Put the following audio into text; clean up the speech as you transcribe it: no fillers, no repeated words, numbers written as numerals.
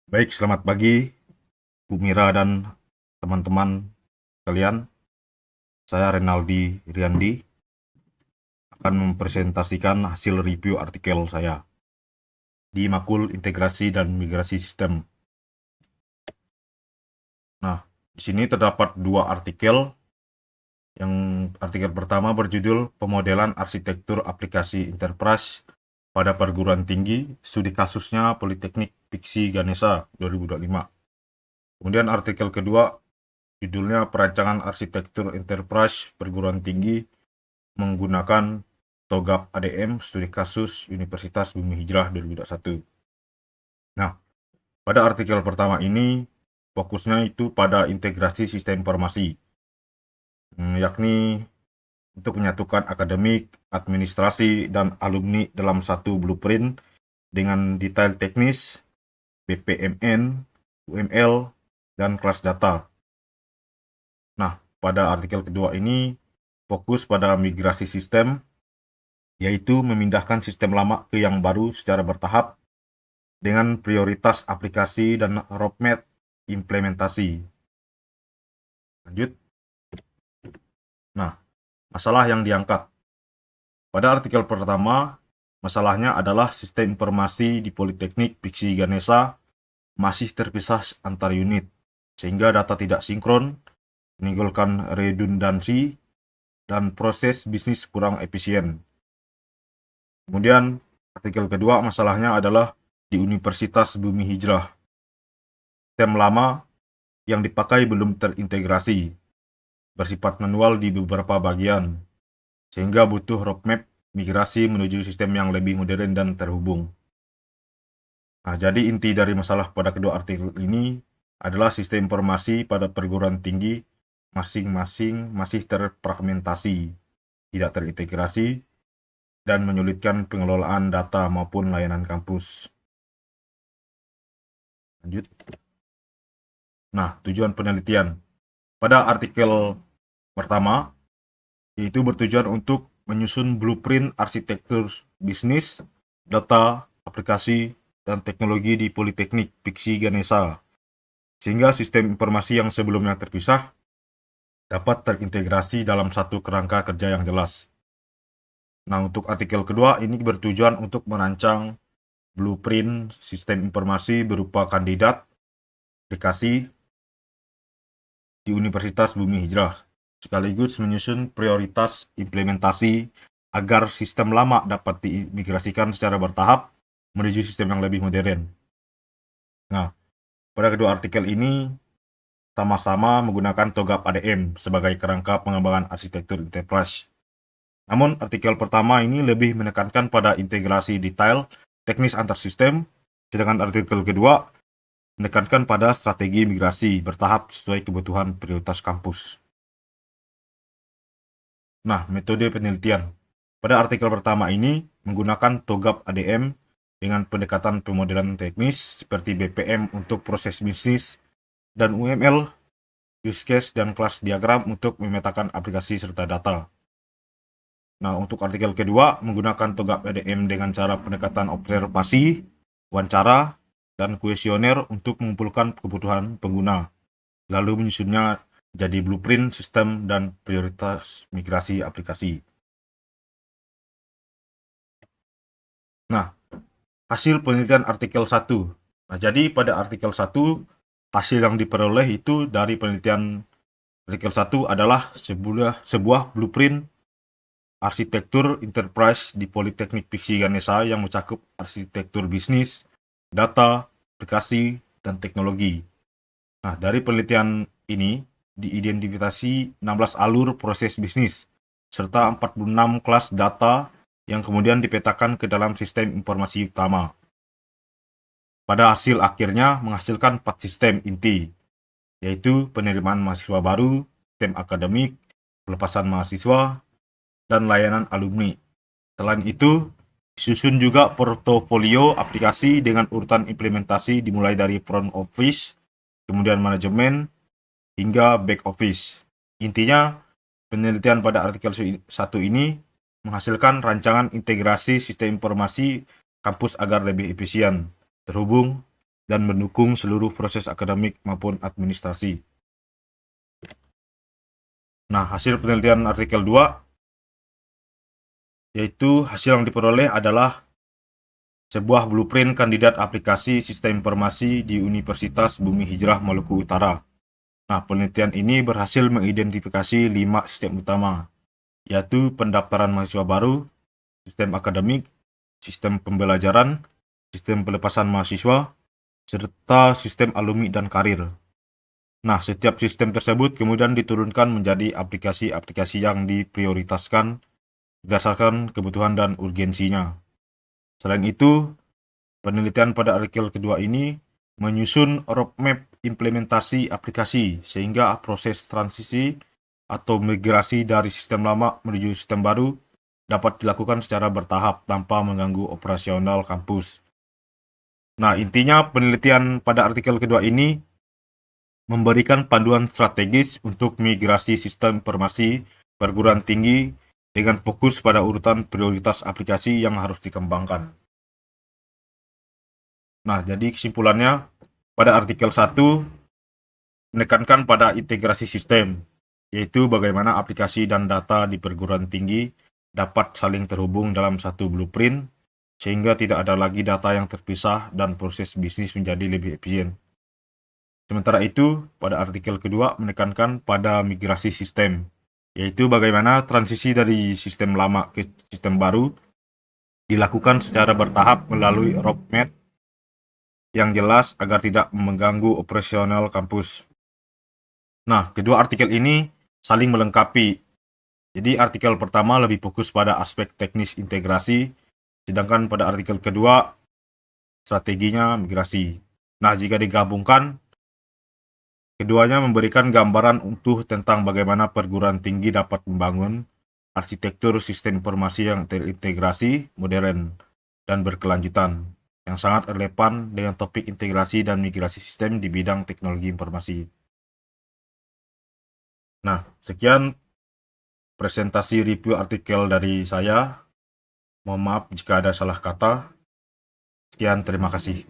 Baik, selamat pagi Bu Mira dan teman-teman sekalian. Saya Renaldi Riandi akan mempresentasikan hasil review artikel saya di Makul Integrasi dan Migrasi Sistem. Nah, di sini terdapat dua artikel. Yang artikel pertama berjudul Pemodelan Arsitektur Aplikasi Enterprise pada Perguruan Tinggi, studi kasusnya Politeknik Piksi Ganesha 2025. Kemudian artikel kedua judulnya Perancangan Arsitektur Enterprise Perguruan Tinggi menggunakan TOGAP ADM studi kasus Universitas Bumi Hijrah 2021. Nah, pada artikel pertama ini fokusnya itu pada integrasi sistem informasi, yakni untuk menyatukan akademik, administrasi, dan alumni dalam satu blueprint dengan detail teknis, BPMN, UML, dan kelas data. Nah, pada artikel kedua ini fokus pada migrasi sistem, yaitu memindahkan sistem lama ke yang baru secara bertahap dengan prioritas aplikasi dan roadmap implementasi. Lanjut. Nah, masalah yang diangkat. Pada artikel pertama, masalahnya adalah sistem informasi di Politeknik Piksi Ganesha masih terpisah antar unit, sehingga data tidak sinkron, menimbulkan redundansi, dan proses bisnis kurang efisien. Kemudian, artikel kedua masalahnya adalah di Universitas Bumi Hijrah. Sistem lama yang dipakai belum terintegrasi, bersifat manual di beberapa bagian, sehingga butuh roadmap migrasi menuju sistem yang lebih modern dan terhubung. Nah, jadi inti dari masalah pada kedua artikel ini adalah sistem informasi pada perguruan tinggi masing-masing masih terfragmentasi, tidak terintegrasi, dan menyulitkan pengelolaan data maupun layanan kampus. Lanjut. Nah, tujuan penelitian. Pada artikel pertama, yaitu bertujuan untuk menyusun blueprint arsitektur bisnis, data, aplikasi, dan teknologi di Politeknik Piksi Ganesha, sehingga sistem informasi yang sebelumnya terpisah dapat terintegrasi dalam satu kerangka kerja yang jelas. Nah, untuk artikel kedua ini bertujuan untuk merancang blueprint sistem informasi berupa kandidat, aplikasi di Universitas Bumi Hijrah, sekaligus menyusun prioritas implementasi agar sistem lama dapat dimigrasikan secara bertahap menuju sistem yang lebih modern. Nah, pada kedua artikel ini sama-sama menggunakan TOGAP ADM sebagai kerangka pengembangan arsitektur enterprise. Namun, artikel pertama ini lebih menekankan pada integrasi detail teknis antar sistem, sedangkan artikel kedua menekankan pada strategi migrasi bertahap sesuai kebutuhan prioritas kampus. Nah, metode penelitian. Pada artikel pertama ini menggunakan TOGAP ADM dengan pendekatan pemodelan teknis seperti BPM untuk proses bisnis dan UML, use case, dan kelas diagram untuk memetakan aplikasi serta data. Nah, untuk artikel kedua menggunakan TOGAP ADM dengan cara pendekatan observasi, wawancara, dan kuesioner untuk mengumpulkan kebutuhan pengguna, lalu menyusunnya jadi blueprint sistem dan prioritas migrasi aplikasi. Nah, hasil penelitian artikel 1. Nah, jadi pada artikel 1, hasil yang diperoleh itu dari penelitian artikel 1 adalah sebuah blueprint arsitektur enterprise di Politeknik Piksi Ganesha yang mencakup arsitektur bisnis, data, aplikasi, dan teknologi. Nah, dari penelitian ini diidentifikasi 16 alur proses bisnis serta 46 kelas data yang kemudian dipetakan ke dalam sistem informasi utama. Pada hasil akhirnya menghasilkan 4 sistem inti, yaitu penerimaan mahasiswa baru, sistem akademik, pelepasan mahasiswa, dan layanan alumni. Selain itu, disusun juga portofolio aplikasi dengan urutan implementasi dimulai dari front office, kemudian manajemen, hingga back office. Intinya, penelitian pada artikel 1 ini menghasilkan rancangan integrasi sistem informasi kampus agar lebih efisien, terhubung, dan mendukung seluruh proses akademik maupun administrasi. Nah, hasil penelitian artikel 2 yaitu hasil yang diperoleh adalah sebuah blueprint kandidat aplikasi sistem informasi di Universitas Bumi Hijrah Maluku Utara. Nah, penelitian ini berhasil mengidentifikasi 5 sistem utama, yaitu pendaftaran mahasiswa baru, sistem akademik, sistem pembelajaran, sistem pelepasan mahasiswa, serta sistem alumni dan karir. Nah, setiap sistem tersebut kemudian diturunkan menjadi aplikasi-aplikasi yang diprioritaskan berdasarkan kebutuhan dan urgensinya. Selain itu, penelitian pada artikel kedua ini menyusun roadmap implementasi aplikasi sehingga proses transisi atau migrasi dari sistem lama menuju sistem baru dapat dilakukan secara bertahap tanpa mengganggu operasional kampus. Nah, intinya penelitian pada artikel kedua ini memberikan panduan strategis untuk migrasi sistem informasi perguruan tinggi dengan fokus pada urutan prioritas aplikasi yang harus dikembangkan. Nah, jadi kesimpulannya, pada artikel 1 menekankan pada integrasi sistem, yaitu bagaimana aplikasi dan data di perguruan tinggi dapat saling terhubung dalam satu blueprint, sehingga tidak ada lagi data yang terpisah dan proses bisnis menjadi lebih efisien. Sementara itu, pada artikel kedua menekankan pada migrasi sistem, yaitu bagaimana transisi dari sistem lama ke sistem baru dilakukan secara bertahap melalui roadmap yang jelas agar tidak mengganggu operasional kampus. Nah, kedua artikel ini saling melengkapi. Jadi artikel pertama lebih fokus pada aspek teknis integrasi, sedangkan pada artikel kedua strateginya migrasi. Nah, jika digabungkan, keduanya memberikan gambaran utuh tentang bagaimana perguruan tinggi dapat membangun arsitektur sistem informasi yang terintegrasi, modern, dan berkelanjutan, yang sangat relevan dengan topik integrasi dan migrasi sistem di bidang teknologi informasi. Nah, sekian presentasi review artikel dari saya. Mohon maaf jika ada salah kata. Sekian, terima kasih.